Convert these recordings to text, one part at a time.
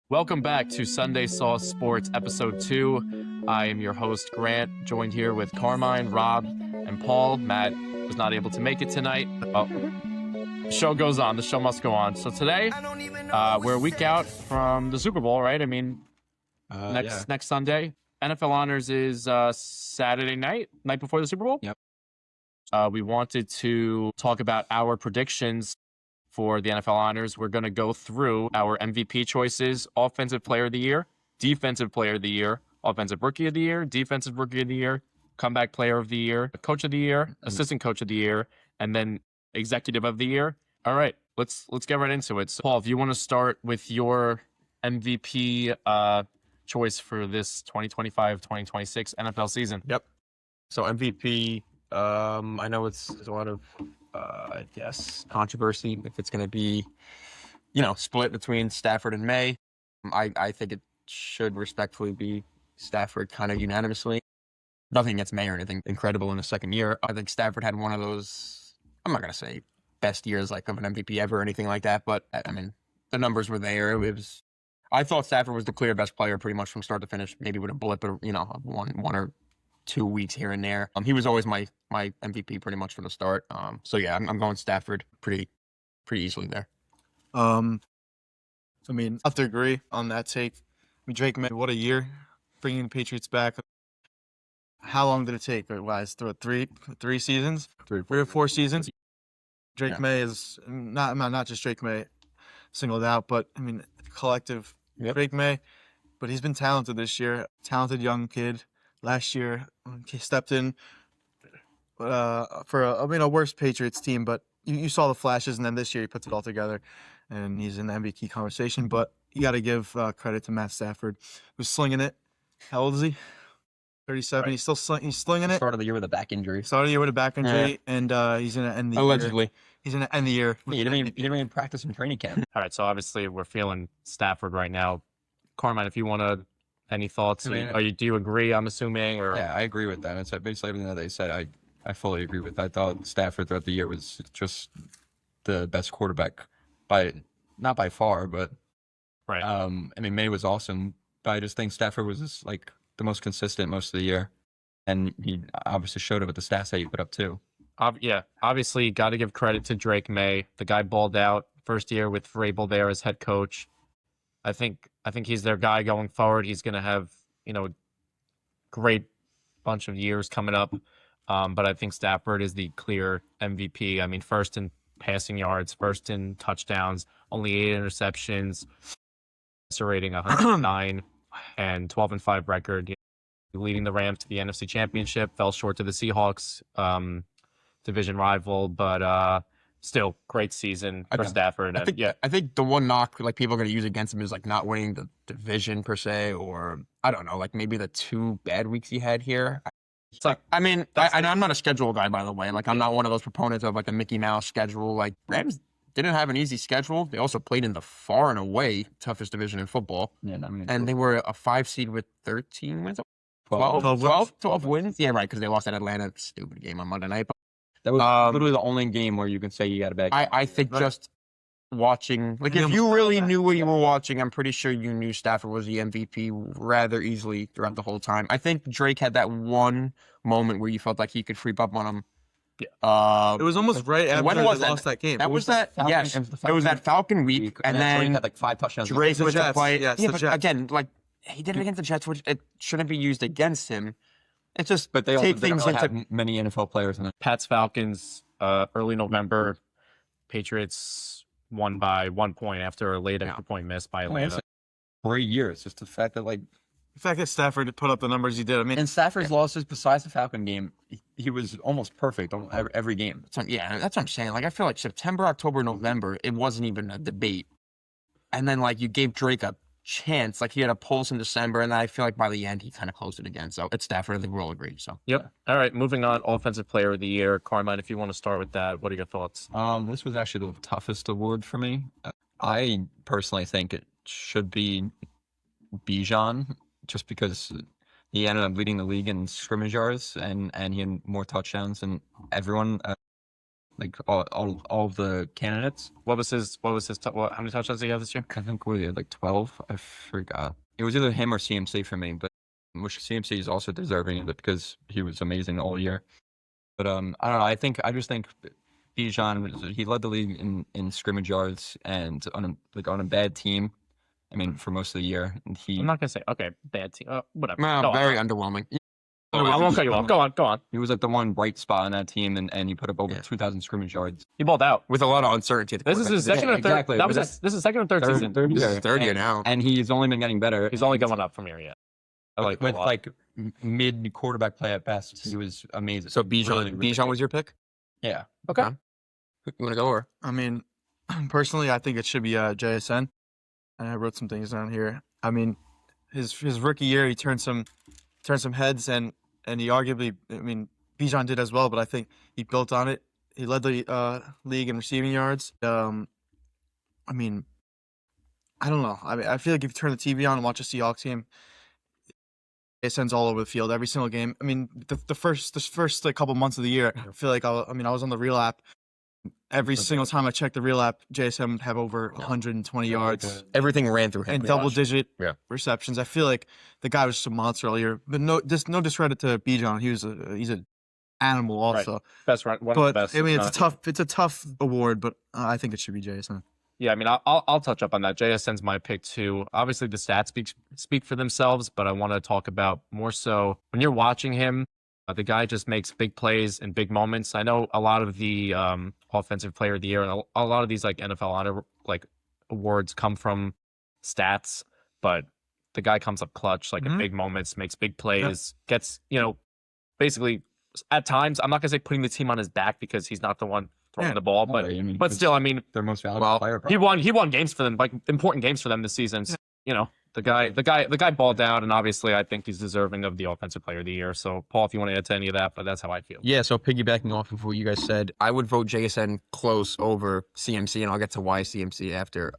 Welcome back to Sunday Sauce Sports Episode 2. I am your host, Grant, joined here with Carmine, Rob, and Paul. Matt was not able to make it tonight. Well, the show goes on. The show must go on. So today, we're a week out from the Super Bowl, right? I mean, next Sunday. NFL Honors is Saturday night before the Super Bowl. Yep. We wanted to talk about our predictions for the NFL Honors. We're going to go through our MVP choices: Offensive Player of the Year, Defensive Player of the Year, Offensive Rookie of the Year, Defensive Rookie of the Year, Comeback Player of the Year, Coach of the Year, Assistant Coach of the Year, and then Executive of the Year. All right, let's get right into it. So, Paul, if you want to start with your MVP choice for this 2025-2026 NFL season. Yep. So MVP, I know it's a lot of, I guess, controversy if it's going to be, split between Stafford and May. I think it should respectfully be Stafford kind of unanimously. Nothing against May or anything incredible in his second year. I think Stafford had one of those, I'm not going to say best years like of an MVP ever or anything like that, but I mean, the numbers were there. I thought Stafford was the clear best player pretty much from start to finish, maybe with a blip of, one or 2 weeks here and there. He was always my MVP pretty much from the start. So yeah, I'm going Stafford pretty easily there. I mean, I have to agree on that take. I mean, Drake May, what a year, bringing the Patriots back. How long did it take? Through three seasons, 3 or 4 seasons. Drake May is not just Drake May singled out, but I mean collective. Yep. Drake May, but he's been talented this year. Talented young kid. Last year, he stepped in for a worse Patriots team, but you saw the flashes, and then this year he puts it all together, and he's in the MVP conversation. But you got to give credit to Matt Stafford, who's slinging it. How old is he? 37. Right. He's slinging it. Started the year with a back injury. And he's going to end the Allegedly. year. He's going to end the year. He didn't even practice in training camp. All right, so obviously we're feeling Stafford right now. Carmine, if you want to, any thoughts? Do you agree, I'm assuming? Or? Yeah, I agree with that. It's basically everything that they said. I fully agree with. I thought Stafford throughout the year was just the best quarterback not by far, but right. I mean, May was awesome, but I just think Stafford was just like the most consistent most of the year, and he obviously showed it with the stats that he put up too. Yeah, obviously got to give credit to Drake May. The guy balled out first year with Vrabel there as head coach. I think he's their guy going forward. He's going to have, a great bunch of years coming up. But I think Stafford is the clear MVP. I mean, first in passing yards, first in touchdowns, only 8 interceptions, rating 109 and 12-5 record. Leading the Rams to the NFC Championship, fell short to the Seahawks, division rival, but still great season for Stafford. I think the one knock like people are going to use against him is like not winning the division per se, or I don't know, like maybe the 2 bad weeks he had here. It's like, I mean, I'm not a schedule guy, by the way. Like, I'm not one of those proponents of like a Mickey Mouse schedule. Like, Rams didn't have an easy schedule. They also played in the far and away toughest division in football. Yeah, I mean, and they were a 5 seed with 13 wins. 12 wins. Yeah, right, because they lost at Atlanta. Stupid game on Monday night. But that was literally the only game where you can say you got a bad game. I think just watching, like, if you really knew what you were watching, I'm pretty sure you knew Stafford was the MVP rather easily throughout the whole time. I think Drake had that one moment where you felt like he could creep up on him. Yeah. It was almost right after they lost that game. That was that. Yes, it was that Falcon week, and then Drake had like 5 touchdowns. Drake was the fight. Yes, yeah, but again, like he did it against the Jets, which it shouldn't be used against him. It's just, but they take things into have many NFL players in it. Pats Falcons, early November. Patriots won by 1 point after a late extra point miss by Atlanta. Great year. It's just the fact that Stafford put up the numbers he did. I mean, and Stafford's losses besides the Falcon game, he was almost perfect on every game. That's what I'm saying. Like, I feel like September, October, November, it wasn't even a debate. And then, like, you gave Drake a chance. Like, he had a pulse in December, and I feel like by the end, he kind of closed it again. So it's Stafford. I think we're all agreed. So yep. All right, moving on. Offensive Player of the Year. Carmine, if you want to start with that, what are your thoughts? This was actually the toughest award for me. I personally think it should be Bijan, just because he ended up leading the league in scrimmage yards and he had more touchdowns than everyone. like all of the candidates. What was his how many touchdowns did he have this year? I think what he had like 12. I forgot. It was either him or CMC for me, but which CMC is also deserving of it because he was amazing all year. But I don't know. I just think Bijan, he led the league in scrimmage yards, and on a bad team. I mean, for most of the year, he I'm not gonna say okay, bad team. Whatever. Well, Go on. very underwhelming. I won't cut you off. Go on. He was like the one bright spot on that team, and he put up over Yeah. 2,000 scrimmage yards. He balled out. With a lot of uncertainty. At the This is his quarterback second or position. third. Exactly, That but was this is second or third season. Third This is year. third year And- now. and he's only been getting better. He's only going up from here. Yeah. I like with a lot. like mid quarterback play at best. He was amazing. So Bijan, Really, really Bijan was your pick? yeah. Okay. Okay. You want to go over? I mean, personally, I think it should be JSN. And I wrote some things down here. I mean, his rookie year, he turned some heads, and he arguably, I mean, Bijan did as well, but I think he built on it. He led the league in receiving yards. I mean, I don't know. I mean, I feel like if you turn the TV on and watch a Seahawks game, JSN's all over the field every single game. I mean, the first like couple months of the year, I feel like I was on the Real app. Every single time I checked the Real app, JSN would have over 120 yards Everything ran through him. and pretty much. double-digit Yeah. receptions. I feel like the guy was just a monster all year. But no discredit to Bijan. He's an animal also. Best run. One But of the best. I mean, if it's not- a tough award. But I think it should be JSN. Yeah, I mean, I'll touch up on that. JSN's my pick too. Obviously, the stats speak for themselves, but I want to talk about more so when you're watching him. The guy just makes big plays and big moments. I know a lot of the offensive player of the year and a lot of these like NFL honor like awards come from stats, but the guy comes up clutch like in big moments, makes big plays, gets basically at times. I'm not gonna say putting the team on his back because he's not the one throwing the ball, but I mean, but still, I mean, their most valuable Well, player. he won games for them, like important games for them this season. So, the guy balled out, and obviously I think he's deserving of the offensive player of the year. So Paul, if you want to add to any of that, but that's how I feel. Yeah, so piggybacking off of what you guys said, I would vote JSN close over CMC, and I'll get to why CMC after.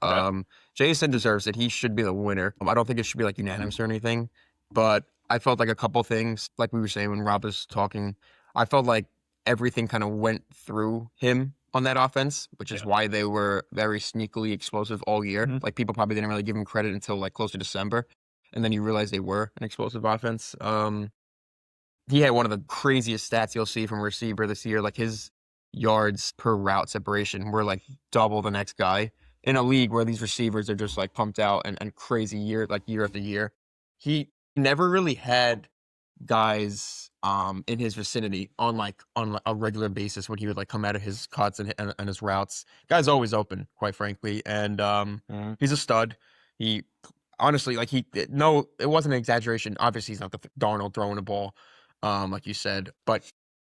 JSN deserves it. He should be the winner. I don't think it should be like unanimous or anything, but I felt like a couple things, like we were saying when Rob was talking, I felt like everything kind of went through him on that offense, which is why they were very sneakily explosive all year. Like people probably didn't really give him credit until like close to December, and then you realize they were an explosive offense. He had one of the craziest stats you'll see from a receiver this year. Like his yards per route separation were like double the next guy in a league where these receivers are just like pumped out and crazy year after year. He never really had guys in his vicinity on a regular basis when he would like come out of his cuts and his routes. Guy's always open, quite frankly, and he's a stud. He honestly it wasn't an exaggeration. Obviously, he's not the Darnold throwing a ball, like you said, but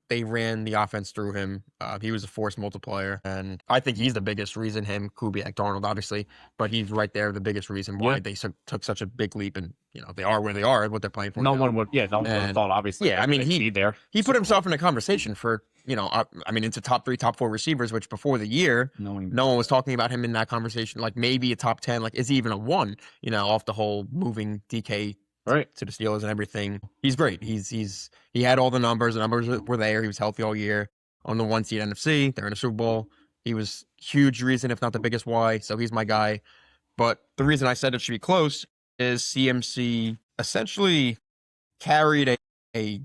they ran the offense through him. He was a force multiplier, and I think he's the biggest reason. Him, Kubiak, Darnold, obviously, but he's right there, the biggest reason why they took such a big leap, and they are where they are, what they're playing for. No now. one would have thought obviously. Yeah, I mean, they'd be there. He put himself in a conversation for into top 3, top 4 receivers, which before the year, no one was talking about him in that conversation. Like maybe a top 10. Like is he even a 1? Off the whole moving DK. Right. To the Steelers and everything. He's great. He had all the numbers. The numbers were there. He was healthy all year. On the 1 seed NFC, they're in a Super Bowl. He was huge reason, if not the biggest why. So he's my guy. But the reason I said it should be close is CMC essentially carried a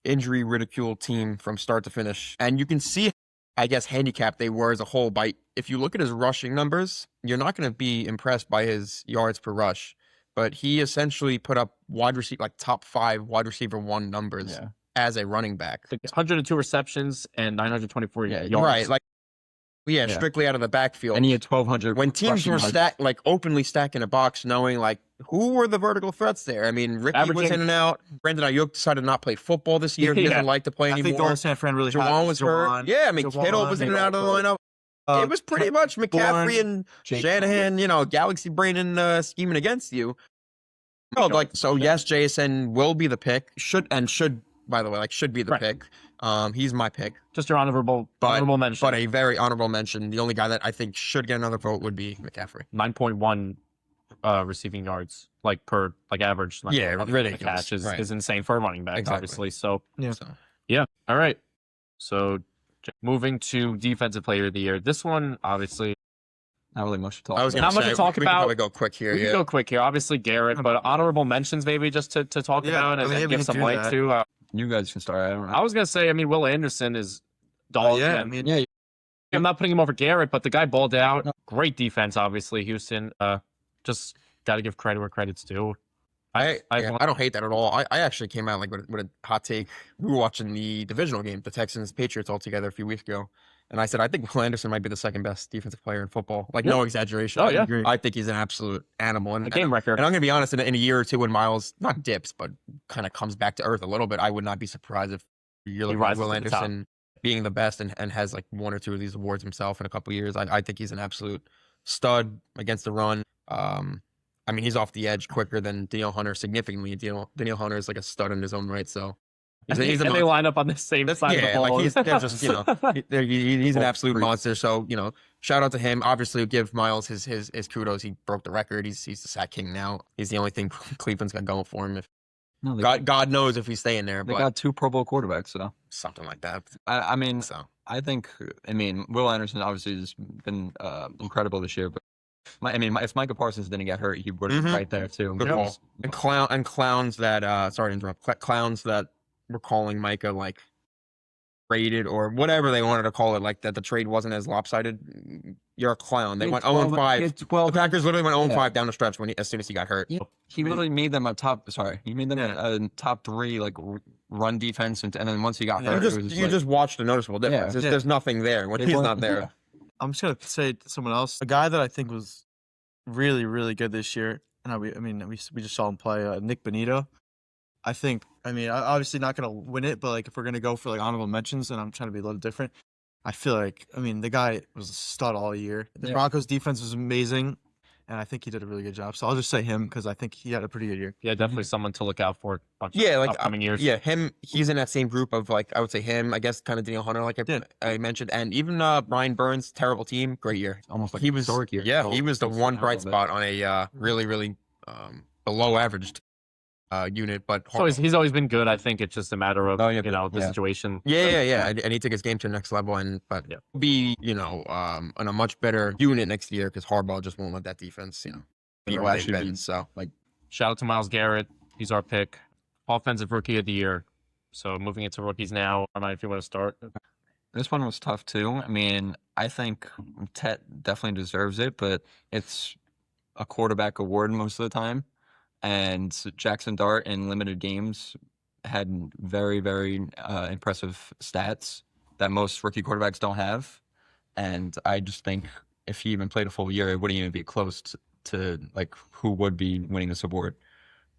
injury ridiculed team from start to finish. And you can see, I guess, handicapped they were as a whole. By if you look at his rushing numbers, you're not going to be impressed by his yards per rush. But he essentially put up top 5 wide receiver 1 numbers as a running back. 102 receptions and 924 yards. Right. Strictly out of the backfield. And he had 1,200. When teams were openly stacking a box, knowing who were the vertical threats there. I mean, Ricky was in and out. Brandon Ayuk decided not to play football this year. He doesn't like to play I anymore. think the only San Fran really Juwan was hurt. Yeah, I mean, Kittle was in and out of the lineup. It was pretty much McCaffrey and Shanahan, Galaxy brain and scheming against you. No, yes, JSN will be the pick. Should be the pick. He's my pick. Just your honorable mention. But a very honorable mention. The only guy that I think should get another vote would be McCaffrey. 9.1 receiving yards per average. Ridiculous. Catch is insane for a running back, obviously. So yeah. yeah. All right. So Moving to defensive player of the year. This one, obviously, Not really much to talk I was about. gonna Not much say, to talk we about. can probably go quick here. we can go quick here. Obviously, Garrett, but honorable mentions maybe just to talk Yeah, about I and, mean, and we give can some do light that. to. You guys can start. I don't know. I was gonna say, I mean, Will Anderson is dog. yeah, I and mean, Yeah, I'm not putting him over Garrett, but the guy balled out. No. Great defense, obviously. Houston, just got to give credit where credit's due. I don't hate that at all. I actually came out like with a hot take. We were watching the divisional game, the Texans Patriots, all together a few weeks ago, and I said I think Will Anderson might be the second best defensive player in football. Like no exaggeration. Oh, yeah. agree. I think he's an absolute animal. a game record. And I'm gonna be honest, in a year or two when Miles not dips, but kind of comes back to earth a little bit, I would not be surprised if you're looking at rises Will to the top. Anderson being the best and has like one or two of these awards himself in a couple years. I think he's an absolute stud against the run. I mean, he's off the edge quicker than Danielle Hunter significantly. Danielle Hunter is like a stud in his own right. So And they line up on the same side of the yeah, ball. like they're just he's an absolute monster. So shout out to him. Obviously, give Miles his kudos. He broke the record. He's the sack king now. He's the only thing Cleveland's got going for him. If no, they God knows if he's staying there, they but got 2 Pro Bowl quarterbacks. So something like that. I mean, So I think Will Anderson obviously has been incredible this year, but if Micah Parsons didn't get hurt, he would have been right there too. good call. And clowns that sorry to interrupt. Clowns that were calling Micah like traded or whatever they wanted to call it, like that the trade wasn't as lopsided. You're a clown. They went 0-5. The Packers literally went 0-5 down the stretch as soon as he got hurt. Yeah, he literally made them a top. Sorry, he made them a top 3 like run defense, and then once he got hurt, You just watched a noticeable difference. There's nothing there when he's not there. Yeah. I'm just gonna say someone else, a guy that I think was really, really good this year, and we just saw him play, Nick Bonito. I'm obviously not gonna win it, but like if we're gonna go for like honorable mentions, and I'm trying to be a little different, I feel like the guy was a stud all year. The Broncos defense was amazing, and I think he did a really good job. So I'll just say him because I think he had a pretty good year. Yeah, definitely someone to look out for. Like upcoming years. Yeah, he's in that same group of like I would say him. I guess kind of Danielle Hunter, like I mentioned, and even Brian Burns, terrible team, great year. Almost like He was historic year. Yeah, he was the one bright spot on a really really below average unit, but So he's always been good. I think it's just a matter of the situation. Yeah. And he took his game to the next level, but be in a much better unit next year because Harbaugh just won't let that defense be what they've been. So like, Shout out to Myles Garrett. He's our pick. Offensive Rookie of the Year. So moving into rookies now. I don't know if you want to start. This one was tough too. I mean, I think Tet definitely deserves it, but it's a quarterback award most of the time. And Jackson Dart in limited games had very, very impressive stats that most rookie quarterbacks don't have. And I just think if he even played a full year, it wouldn't even be close to like who would be winning this award.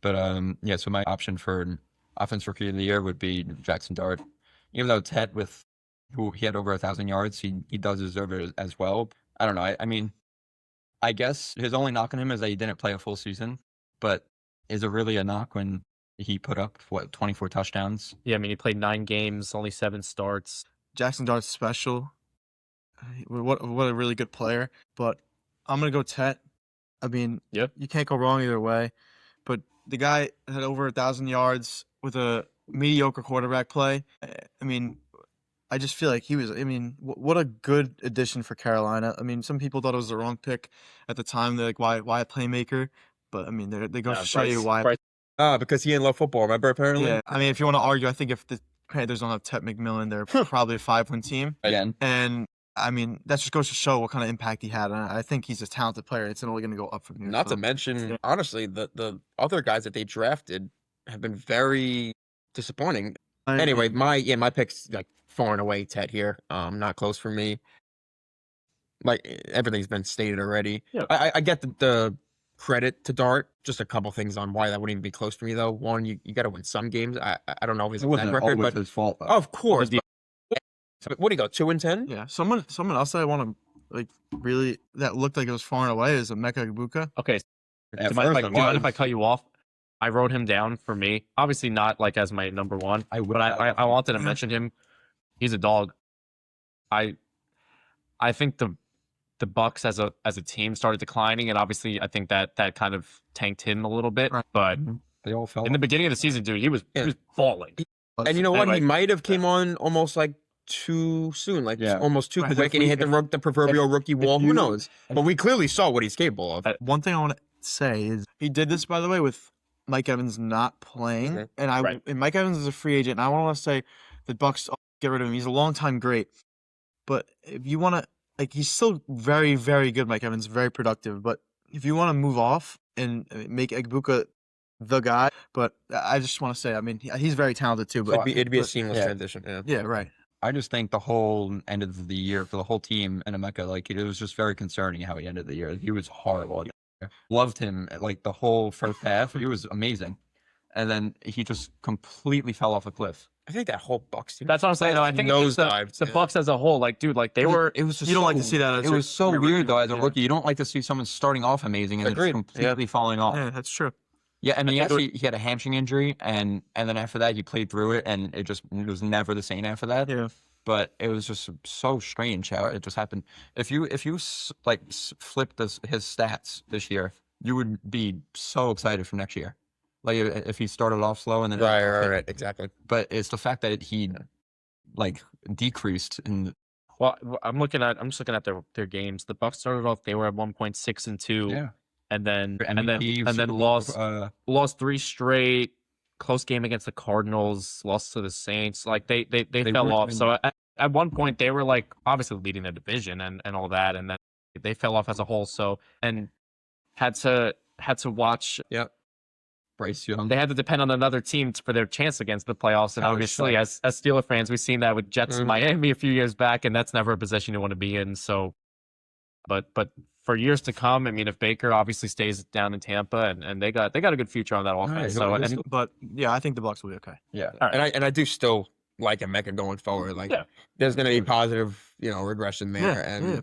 But so my option for offense rookie of the year would be Jackson Dart. Even though Tet who he had over 1,000 yards, he does deserve it as well. I don't know. I mean, I guess his only knock on him is that he didn't play a full season. But is it really a knock when he put up 24 touchdowns? Yeah, I mean he played 9 games, only 7 starts. Jackson Dart's special. What a really good player. But I'm gonna go Tet. I mean, you can't go wrong either way. But the guy had over 1,000 yards with a mediocre quarterback play. I mean, I just feel like he was. I mean, what a good addition for Carolina. I mean, some people thought it was the wrong pick at the time. They're like, why a playmaker? But I mean, they go to show you why. Because he didn't love football. Remember, apparently. Yeah, I mean, if you want to argue, I think if the Panthers don't have Tet McMillan, they're probably a 5-win team. Again. And I mean, that just goes to show what kind of impact he had. And I think he's a talented player. It's only going to go up from here. Not to mention, honestly, the other guys that they drafted have been very disappointing. Anyway, my pick's like far and away Tet here. Not close for me. Like everything's been stated already. Yeah. I get the credit to Dart. Just a couple things on why that wouldn't even be close for me though. One, you got to win some games. I don't know his exact record, but his fault. of course. But what do you go 2-10? Yeah, someone else that I want to like really that looked like it was far and away is a Emeka Egbuka. Okay. Do you mind if I cut you off? I wrote him down for me. Obviously not like as my number one. I wanted to mention him. He's a dog. I think the Bucks as a team started declining, and obviously I think that kind of tanked him a little bit. Right. But they all fell in the beginning of the season, dude, he was falling. And you know what? Anyway. He might have came on almost like too soon, like Yeah. almost too Right, quick, if and he we- hit the proverbial rookie wall. Who you- knows? But we clearly saw what he's capable of. One thing I want to say is he did this, by the way, with Mike Evans not playing, Mhm. and Right. and Mike Evans is a free agent. And I want to say the Bucks get rid of him. He's a long-time great, but if you want to, like, he's still very, very good. Mike Evans, very productive. But if you want to move off and make Egbuka the guy, but I just want to say, I mean, he's very talented too. But It'd be a but- seamless yeah. transition. Yeah. yeah, right. I just think the whole end of the year for the whole team in Emeka, like it was just very concerning how he ended the year. He was horrible. Loved him like the whole first half. He was amazing, and then he just completely fell off a cliff. I think that whole Bucks team. That's what I'm saying. No, I think it's just Nosedived, the yeah. Bucks as a whole, like, dude, like they were. It was just You don't like to so- see that as It was so your weird rookie. though. As a Yeah. rookie, you don't like to see someone starting off amazing and then Agreed. just completely falling off. Yeah, that's true. Yeah, and he I think he had a hamstring injury, and then after that he played through it, and it was never the same after that. Yeah. But it was just so strange how it just happened. If you flipped his stats this year, you would be so excited for next year. Like if he started off slow and then Right, exactly. But it's the fact that he like decreased in Well, I'm just looking at their games. The Bucks started off; they were at 1.6-2, and then MVP, Super Bowl, lost 3 straight. Close game against the Cardinals, lost to the Saints. Like they fell were- off. So at one point they were like obviously leading the division and all that, and then they fell off as a whole. So and had to watch. Yep. Bryce Young. They had to depend on another team for their chance against the playoffs. And That was obviously, sucks. as Steeler fans, we've seen that with Jets and Mhm. Miami a few years back, and that's never a position you want to be in. So, but for years to come, I mean, if Baker obviously stays down in Tampa, and they got a good future on that offense. right, So, he'll and, But yeah, I think the Bucks will be okay. Yeah. all right. And I do still like Emeka going forward. Like, Yeah. there's going to be positive, regression there. And yeah.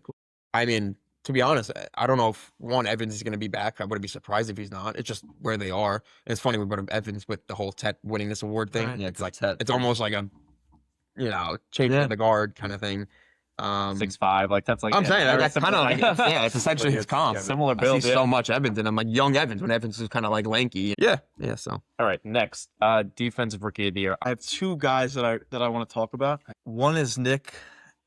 I mean, to be honest, I don't know if Evans is going to be back. I wouldn't be surprised if he's not. It's just where they are. And it's funny we brought up Evans with the whole Tet winning this award thing. Right. Yeah, It's like Tet. it's almost like a, changing Yeah. the guard kind of thing. 6'5", like that's like I'm saying very that's kind of similar. like it's essentially his comp. Similar I build. see Yeah. so much Evans, and I'm like young Evans when Evans is kind of like lanky. Yeah. So All right, next, defensive rookie of the year. I have two guys that I want to talk about. One is Nick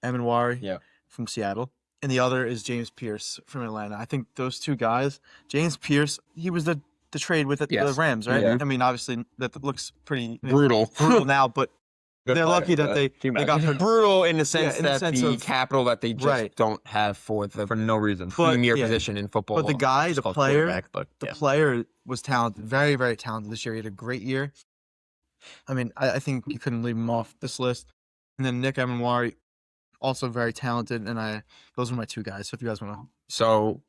Emenwari Yeah. from Seattle, and the other is James Pierce from Atlanta. I think those two guys, James Pierce, he was the trade with the Yes. Rams, right? Yeah. I mean, obviously that looks pretty brutal. brutal now, but they're lucky that they Team got hurt. Brutal in the sense in the that sense the of- capital that they just Right. don't have for the For no reason. But- premier yeah. position in football. But the guy, It's the called player, quarterback, but the yeah. player was talented, very, very talented this year. He had a great year. I mean, I think you couldn't leave him off this list. And then Nick Emenwari, also very talented. And those are my two guys. So if you guys want to. So,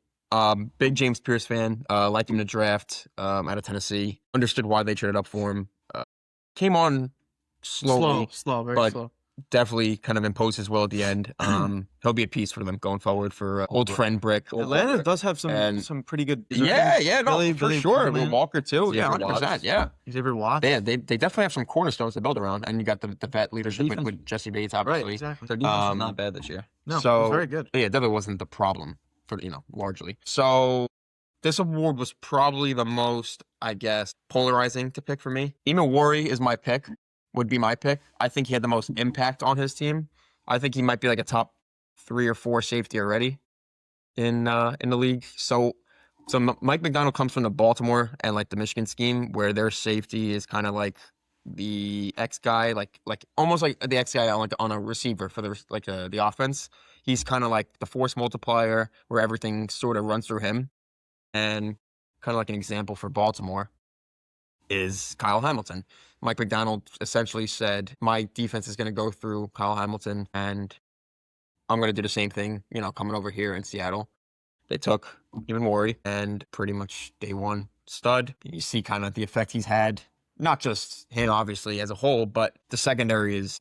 big James Pierce fan. Liked him in the draft out of Tennessee. Understood why they traded up for him. Came on slowly. Slow, very but- slow. Definitely kind of imposed his will at the end. He'll be a piece for them going forward for old friend Brick. Atlanta does have And- some pretty good. Yeah, no, Billy- for Billy sure. Bowman. Walker too. Xavier Yeah, 100%. Watts. Yeah, Xavier Watts. they definitely have some cornerstones to build around, and you got the vet leadership with, defense- with Jesse Bates, Right, obviously. exactly. Their defense Um, is not bad this year. No, so- it was very good. Yeah, it definitely wasn't the problem for largely. So this award was probably the most, I guess, polarizing to pick for me. Imawari is my pick. Would be my pick. I think he had the most impact on his team. I think he might be like a top 3 or 4 safety already in the league. So Mike McDonald comes from the Baltimore and like the Michigan scheme where their safety is kind of like the X guy, like almost like the X guy on a receiver for the offense. He's kind of like the force multiplier where everything sort of runs through him. And kind of like an example for Baltimore is Kyle Hamilton. Mike McDonald essentially said, my defense is going to go through Kyle Hamilton and I'm going to do the same thing, coming over here in Seattle. They took Worry and pretty much day one stud. You see kind of the effect he's had, not just him obviously as a whole, but the secondary is,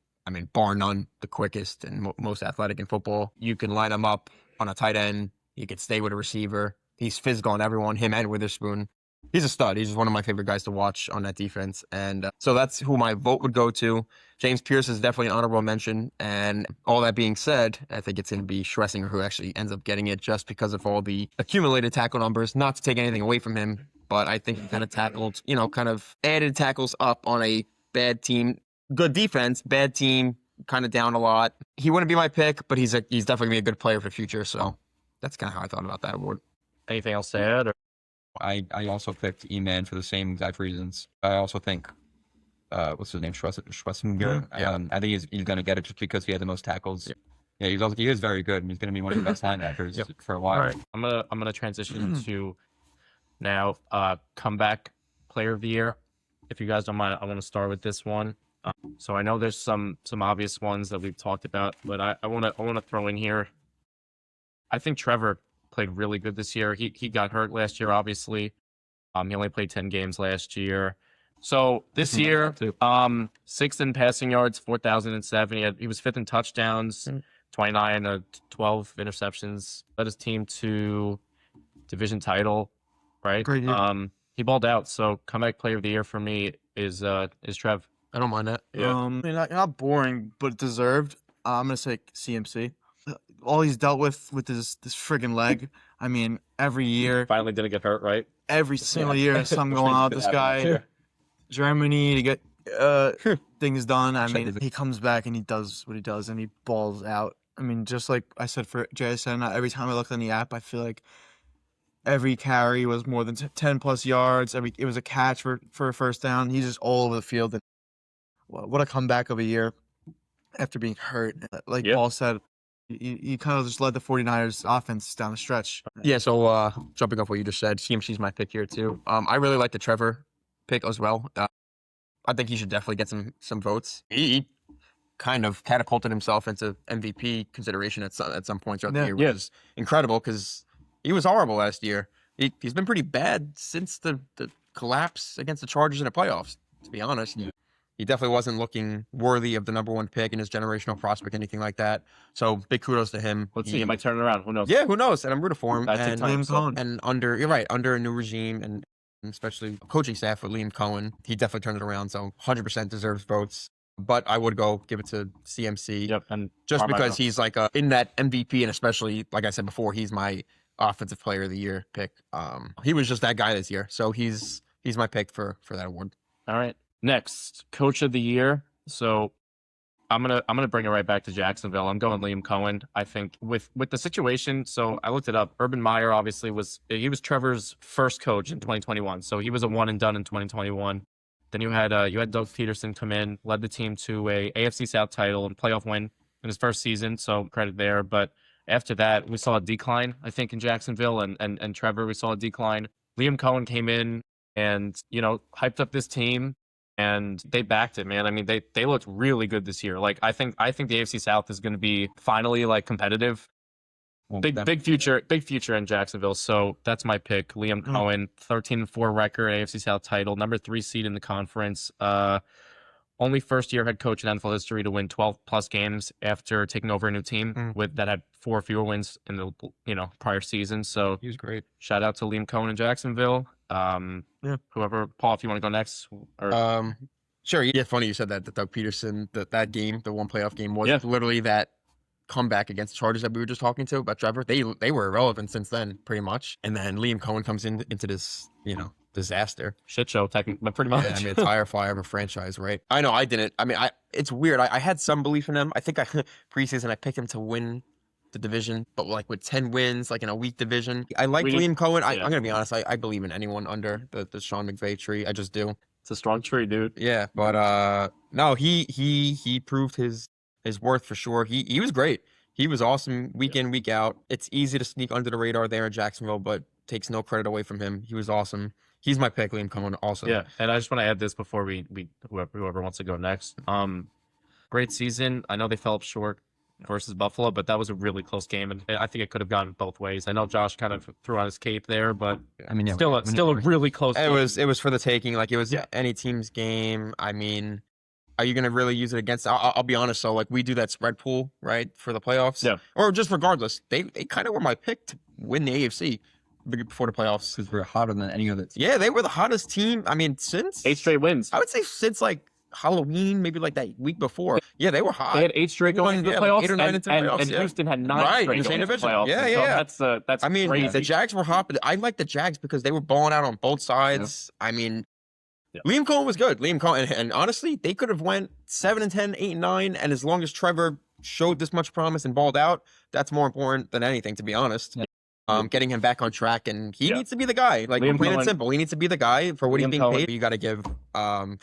bar none, the quickest and most athletic in football. You can line him up on a tight end. He could stay with a receiver. He's physical on everyone, him and Witherspoon. He's a stud. He's just one of my favorite guys to watch on that defense. And so that's who my vote would go to. James Pierce is definitely an honorable mention. And all that being said, I think it's going to be Schlesinger who actually ends up getting it just because of all the accumulated tackle numbers. Not to take anything away from him, but I think he kind of tackled, kind of added tackles up on a bad team. Good defense, bad team, kind of down a lot. He wouldn't be my pick, but he's definitely gonna be a good player for the future. So that's kind of how I thought about that award. Anything else to add? Or? I also picked E-Man for the same exact reasons. I also think, what's his name, Schwarzenegger. Yeah. I think he's going to get it just because he had the most tackles. Yeah, he is very good, and he's going to be one of the best linebackers for a while. All right, I'm gonna transition to now comeback player of the year. If you guys don't mind, I want to start with this one. So I know there's some obvious ones that we've talked about, but I want to throw in here. I think Trevor played really good this year. He got hurt last year, obviously. He only played 10 games last year. So this year, 6th in passing yards, 4,007. He was 5th in touchdowns, 29 12 interceptions. Led his team to division title, right? Great year. He balled out. So comeback player of the year for me is Trev. I don't mind that. I mean, not boring, but deserved. I'm gonna say CMC. All he's dealt with this friggin' leg. I mean, every year, Finally didn't get hurt, right? every single year, there's something going on with this guy. Germany to get things done. I mean, he comes back and he does what he does, and he balls out. I mean, just like I said for JSN, every time I look on the app, I feel like every carry was more than 10 plus yards. It was a catch for a first down. He's just all over the field. And what a comeback of a year after being hurt. Like Paul said, he kind of just led the 49ers offense down the stretch. Yeah, so jumping off what you just said, CMC's my pick here too. I really like the Trevor pick as well. I think he should definitely get some votes. He kind of catapulted himself into MVP consideration at some point throughout the year, which is incredible because he was horrible last year. He's been pretty bad since the collapse against the Chargers in the playoffs, to be honest. He definitely wasn't looking worthy of the #1 pick in his generational prospect, anything like that. So big kudos to him. Let's see. He might turn it around. Who knows? Yeah, who knows? And I'm rooting for him. That's And you're right, under a new regime and especially coaching staff with Liam Cohen, he definitely turned it around. So 100% deserves votes. But I would go give it to CMC. Yep, and just because he's like in that MVP, and especially like I said before, he's my offensive player of the year pick. He was just that guy this year, so he's my pick for that award. All right. Next, coach of the year. So I'm gonna bring it right back to Jacksonville. I'm going Liam Cohen. I think with the situation. So I looked it up. Urban Meyer obviously was Trevor's first coach in 2021. So he was a one and done in 2021. Then you had Doug Peterson come in, led the team to a AFC South title and playoff win in his first season. So credit there. But after that, we saw a decline, I think, in Jacksonville and Trevor. We saw a decline. Liam Cohen came in and hyped up this team. And they backed it, man. I mean, they looked really good this year. Like I think the AFC South is going to be finally like competitive. Big future in Jacksonville. So that's my pick. Liam Cohen, 13-4 record, AFC South title, #3 seed in the conference. Only first-year head coach in NFL history to win 12+ games after taking over a new team that had 4 fewer wins in the prior season. So he was great. Shout out to Liam Cohen in Jacksonville. Whoever, Paul, if you want to go next. Or... Sure. Yeah, funny you said that. The Doug Peterson, that game, the one playoff game, was literally that comeback against the Chargers that we were just talking to about Trevor. They were irrelevant since then, pretty much. And then Liam Cohen comes into this, disaster. Shit show, technically, pretty much. Yeah, I mean, it's fire of a franchise, right? I know, I didn't. I mean, it's weird. I had some belief in him. I think preseason I picked him to win the division, but like with 10 wins, like in a weak division. I like Liam Cohen. I'm going to be honest. I believe in anyone under the Sean McVay tree. I just do. It's a strong tree, dude. Yeah, but no, he proved his worth for sure. He was great. He was awesome week in, week out. It's easy to sneak under the radar there in Jacksonville, but takes no credit away from him. He was awesome. He's my pick, Liam Cohen, also. Yeah, and I just want to add this before we whoever wants to go next. Great season. I know they fell up short versus Buffalo, but that was a really close game, and I think it could have gone both ways. I know Josh kind of threw on his cape there, but I mean, still a really close game. It was for the taking. Like it was any team's game. I mean, are you going to really use it against? I'll be honest. So like we do that spread pool, right, for the playoffs. Yeah. Or just regardless, they kind of were my pick to win the AFC before the playoffs because we're hotter than any other team. Yeah, they were the hottest team. I mean, since 8 straight wins. I would say since like Halloween, maybe like that week before. Yeah, they were hot. They had 8 straight going into the playoffs, like 8 or 9 into the playoffs, and Houston had 9 right, straight in the same going into the division. playoffs. Yeah. That's I mean, crazy. the Jags were hot, but I like the Jags because they were balling out on both sides. I mean, Yeah. Liam Cohen was good. Liam Cohen, and honestly, they could have went 7-10, 8-9, and as long as Trevor showed this much promise and balled out, that's more important than anything, to be honest. Yeah. Getting him back on track, and he Yeah. needs to be the guy. Like, Liam plain and Cohen- simple, he needs to be the guy for what he's Liam being Cohen- paid. You got to give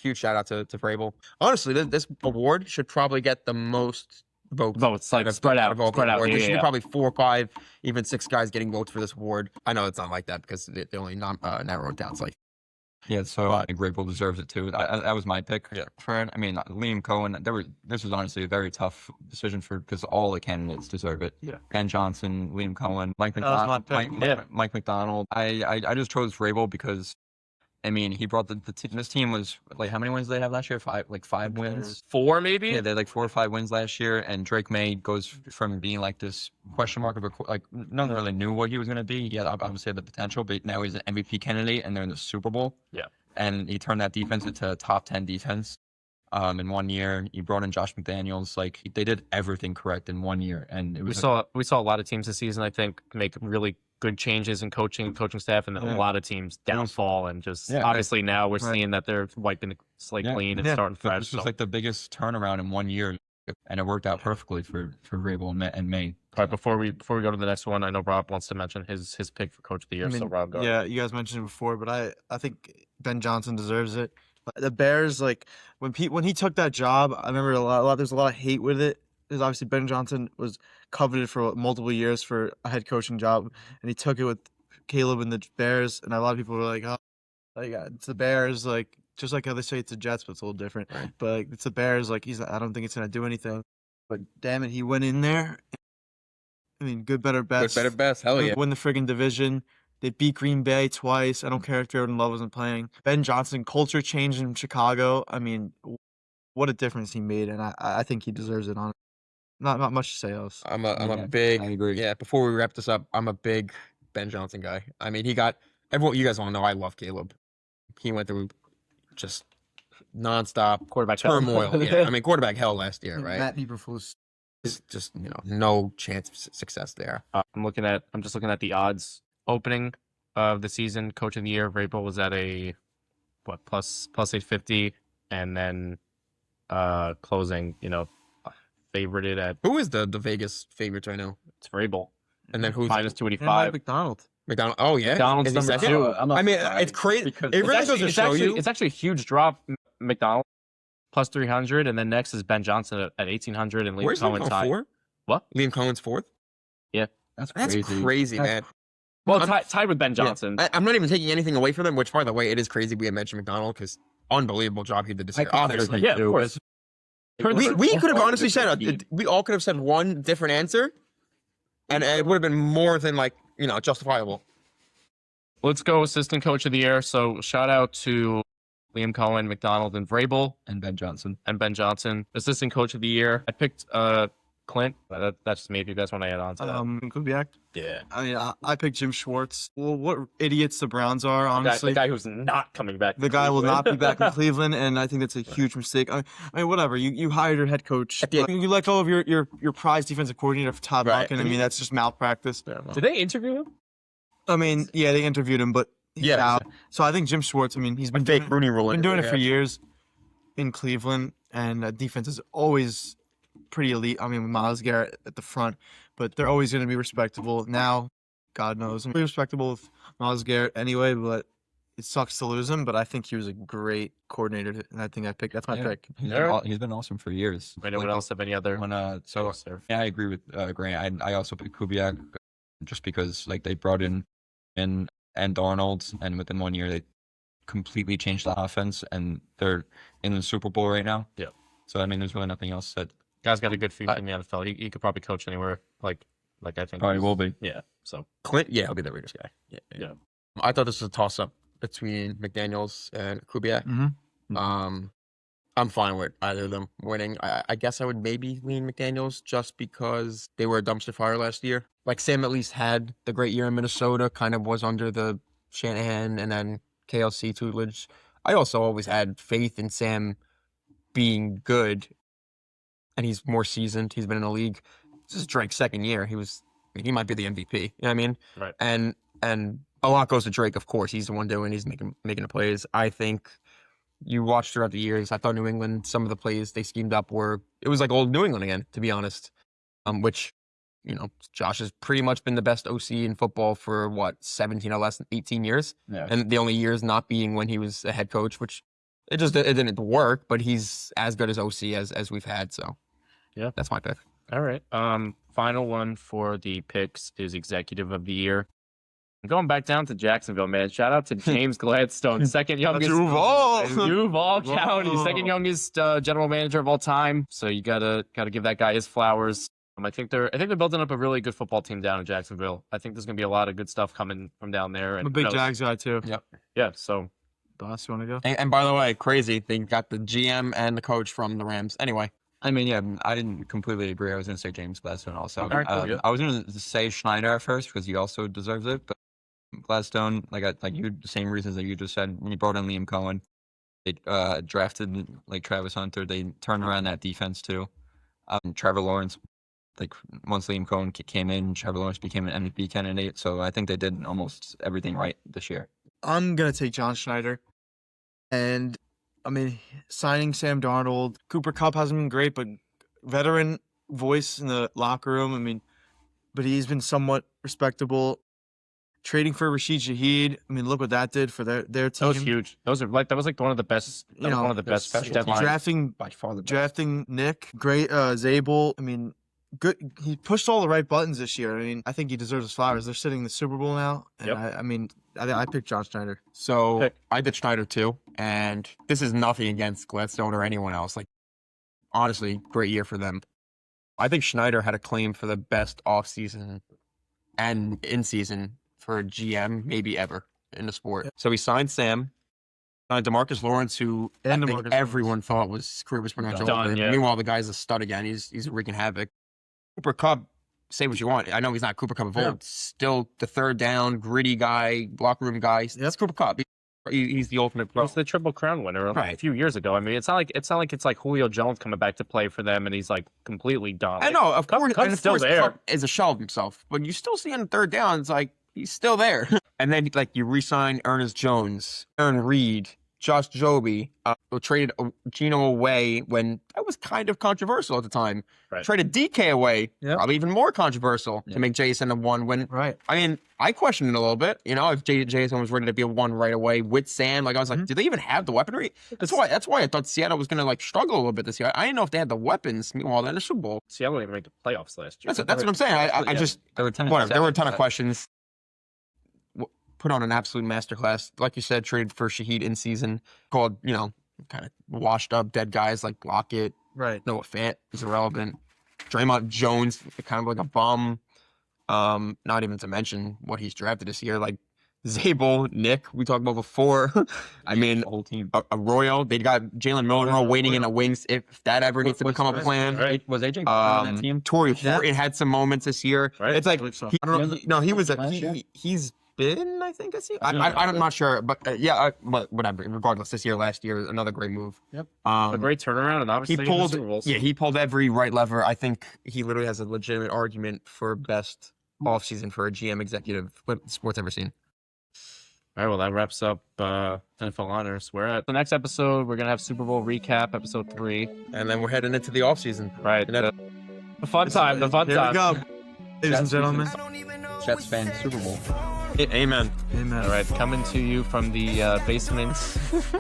huge shout out to Vrabel. Honestly, this award should probably get the most votes. Votes, like, spread out, of all the spread out. awards. There Yeah, should be yeah. probably 4 or 5, even 6 guys getting votes for this award. I know it's not like that because they only narrowed it down. It's like, Yeah, so I think Vrabel deserves it too. That was my pick Yeah. for it. I mean, Liam Cohen. This was honestly a very tough decision because all the candidates deserve it. Yeah. Ben Johnson, Liam Cohen, Mike That was my McDonald. pick. Mike McDonald. I just chose Vrabel because, I mean, he brought this team was like, how many wins did they have last year? 5 wins. 4 maybe. Yeah, they had like 4 or 5 wins last year, and Drake May goes from being like this question mark of like no one really knew what he was going to be. Yeah, obviously had the potential, but now he's an MVP candidate, and they're in the Super Bowl. Yeah. And he turned that defense into a top 10 defense. In 1 year, he brought in Josh McDaniels. Like they did everything correct in 1 year, and it We was saw a lot of teams this season, I think, make really good changes in coaching staff, and then Yeah. a lot of teams downfall, and just Yeah. obviously now we're Right. seeing that they're wiping the slate Yeah. clean and Yeah. starting fresh. this was So. like the biggest turnaround in 1 year, and it worked out perfectly for Vrabel and May. All right, before we go to the next one, I know Rob wants to mention his pick for Coach of the Year. I mean, So Rob, go ahead. yeah, you guys mentioned it before, but I think Ben Johnson deserves it. The Bears, like when he took that job, I remember there's a lot of hate with it. Because obviously Ben Johnson was coveted for multiple years for a head coaching job, and he took it with Caleb and the Bears, and a lot of people were like, "Oh, it's the Bears," like just like how they say it's the Jets, but it's a little different. Right. But like, it's the Bears, like I don't think it's gonna do anything. But damn it, he went in there. I mean, good, better, best. good, better, best. Hell yeah. Win the friggin' division. They beat Green Bay twice. I don't care if Jordan Love wasn't playing. Ben Johnson, culture change in Chicago. I mean, what a difference he made, and I think he deserves it. On not much to say else. I'm Yeah, a big. I agree. Yeah. Before we wrap this up, I'm a big Ben Johnson guy. I mean, he got everyone. You guys all know I love Caleb. He went through just nonstop Quarterback hell. turmoil. Yeah. I mean, quarterback hell last year, right? Matt Eberflus. Just no chance of success there. I'm just looking at the odds opening of the season. Coach of the Year, Vrabel was at a plus 850, and then closing, favorited at Who is the Vegas favorite right now? it's Vrabel. And then who's minus And 285. McDonald. McDonald? Oh yeah, McDonald's Is he number second? 2. I mean, it's crazy. because It really goes to show you. It's actually a huge drop. McDonald plus 300, and then next is Ben Johnson at 1800, and Liam Where's Liam Cohen's Cohen high. fourth? What? Liam Cohen's fourth? That's That's crazy. crazy, man. Well, I'm- tied with Ben Johnson. I'm not even taking anything away from them. Which, by the way, it is crazy we had mentioned McDonald because unbelievable job he did this year. Obviously, Yeah, of course. we could have honestly said we all could have said one different answer, and it would have been more than justifiable. Let's go assistant coach of the year. So shout out to Liam Cohen, McDonald, and Vrabel, And Ben Johnson. and Ben Johnson. Assistant coach of the year. I picked Clint. That's just me. If you guys want to add on to that. Kubiak. Yeah. I mean, I picked Jim Schwartz. Well, what idiots the Browns are, The honestly. guy who's not coming back. to The guy will not be Cleveland. back in Cleveland, and I think that's a huge mistake. I mean, whatever. You hired your head coach. At the end- You let go of your prized defensive coordinator for Todd Right. Monken. I mean, that's just malpractice. Did they interview him? I mean, yeah, they interviewed him, but he's Yeah. out. So I think Jim Schwartz. I mean, he's been Fake Rooney Rule. been doing it for years in Cleveland, and defense is always pretty elite. I mean, with Myles Garrett at the front, but they're always going to be respectable. Now, God knows, I'm pretty respectable with Myles Garrett anyway, but it sucks to lose him. But I think he was a great coordinator, and I think I picked. That's my Yeah. pick. He's been awesome for years. Anyone else have any other? When so Sir? yeah, I agree with Grant. I also picked Kubiak just because like they brought in and Darnold, and within 1 year they completely changed the offense, and they're in the Super Bowl right now. Yeah. So I mean, there's really nothing else that Guy's got a good future in the NFL. He could probably coach anywhere. Like I think. probably will be. Yeah. So Clint, yeah, he'll be the Raiders guy. Yeah. I thought this was a toss up between McDaniels and Kubiak. Mm-hmm. I'm fine with either of them winning. I guess I would maybe lean McDaniels just because they were a dumpster fire last year. Like Sam at least had the great year in Minnesota, kind of was under the Shanahan and then KLC tutelage. I also always had faith in Sam being good, and he's more seasoned. He's been in the league. This is Drake's second year. He might be the MVP. You know what I mean? Right. And a lot goes to Drake, of course. He's the one doing. He's making the plays. I think you watched throughout the years. I thought New England, some of the plays they schemed up it was like old New England again, to be honest. Which, Josh has pretty much been the best OC in football for 17 or less than 18 years. Yeah. And the only years not being when he was a head coach, which it didn't work, but he's as good as OC as we've had. So Yeah. that's my pick. All right. Final one for the picks is executive of the year. I'm going back down to Jacksonville, man. Shout out to James Gladstone, second youngest Duval County, second youngest general manager of all time. So you gotta give that guy his flowers. I think they're building up a really good football team down in Jacksonville. I think there's gonna be a lot of good stuff coming from down there. And I'm a big Jags guy too. Yep. Yeah. So Boss, you want to go? And by the way, crazy, they got the GM and the coach from the Rams. Anyway, I mean, yeah, I didn't completely agree. I was going to say James Gladstone also. All right, cool, yeah. I was going to say Schneider at first because he also deserves it, but Gladstone, like you, the same reasons that you just said. When you brought in Liam Cohen, they drafted like Travis Hunter. They turned around that defense too. Trevor Lawrence, like once Liam Cohen came in, Trevor Lawrence became an MVP candidate. So I think they did almost everything right this year. I'm gonna take John Schneider, and I mean signing Sam Darnold. Cooper Kupp hasn't been great, but veteran voice in the locker room. I mean, but he's been somewhat respectable. Trading for Rashid Shaheed. I mean, look what that did for their team. that was huge. That was like one of the best. One of the best special depth teams. Drafting By far the best. drafting Nick, great Zabel. I mean, good. He pushed all the right buttons this year. I mean, I think he deserves his flowers. They're sitting in the Super Bowl now, and Yep. I picked John Schneider. so Pick. I did Schneider too, and this is nothing against Gladstone or anyone else. Like, honestly, great year for them. I think Schneider had a claim for the best offseason and in season for a GM maybe ever in the sport. So he signed Sam, signed DeMarcus Lawrence, who And I think DeMarcus everyone thought his career was pretty much Done, over. yeah. Meanwhile, the guy's a stud again. He's wreaking havoc. Cooper Kupp, say what you want. I know he's not Cooper Kupp of old. Yeah. Still the third down, gritty guy, locker room guy. That's Cooper Kupp. He's the ultimate He pro. was the Triple Crown winner a Right. few years ago. I mean, it's not like it's like Julio Jones coming back to play for them and he's like completely done. I know, of course, Kupp's and of still course, there. Kupp is a shell of himself, but you still see on the third down, it's like he's still there. And then like you re-sign Ernest Jones, Aaron Reed, Josh Joby, traded Gino away when that was kind of controversial at the time. Right. Traded DK away, Yep. probably even more controversial Yeah. to make Jason a one. When Right. I mean, I questioned it a little bit. If Jason was ready to be a one right away with Sam, like I was like, do they even have the weaponry? That's why I thought Seattle was going to like struggle a little bit this year. I didn't know if they had the weapons. Meanwhile, they're in the Super Bowl. Seattle didn't even make the playoffs last year. That's what I'm saying. I just There were 10 whatever. There were a ton of questions. Put on an absolute masterclass. Like you said, traded for Shaheed in season. Called, kind of washed up dead guys like Lockett, Right. Noah Fant is irrelevant. Draymond Jones, kind of like a bum. Not even to mention what he's drafted this year. Like Zabel, Nick, we talked about before. I mean, The whole team. a Royal. They got Jalen Milroe waiting in the wings if that ever needs to become a plan. Right. Was AJ Brown on that team? Torrey Horton had some moments this year. Right. It's like I believe so. I don't know. No, he was Last year? he's been. I think I see. I'm not sure, but but whatever. Regardless, this year, last year, another great move. Yep. A great turnaround, and obviously He in the pulled. Super Bowls. Yeah, he pulled every right lever. I think he literally has a legitimate argument for best offseason for a GM executive what sports ever seen. All right, well, that wraps up NFL Honors. We're at the next episode. We're going to have Super Bowl recap, episode 3. And then we're heading into the offseason. Right. And that- The fun time. The fun Here time. we go, ladies and gentlemen. Jets fan Super Bowl. Amen. Amen. All right, coming to you from the basement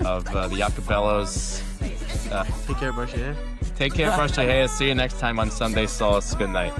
of the Acapellos. Take care, brush your hair. Take care, brush your hair. See you next time on Sunday Sauce. Good night.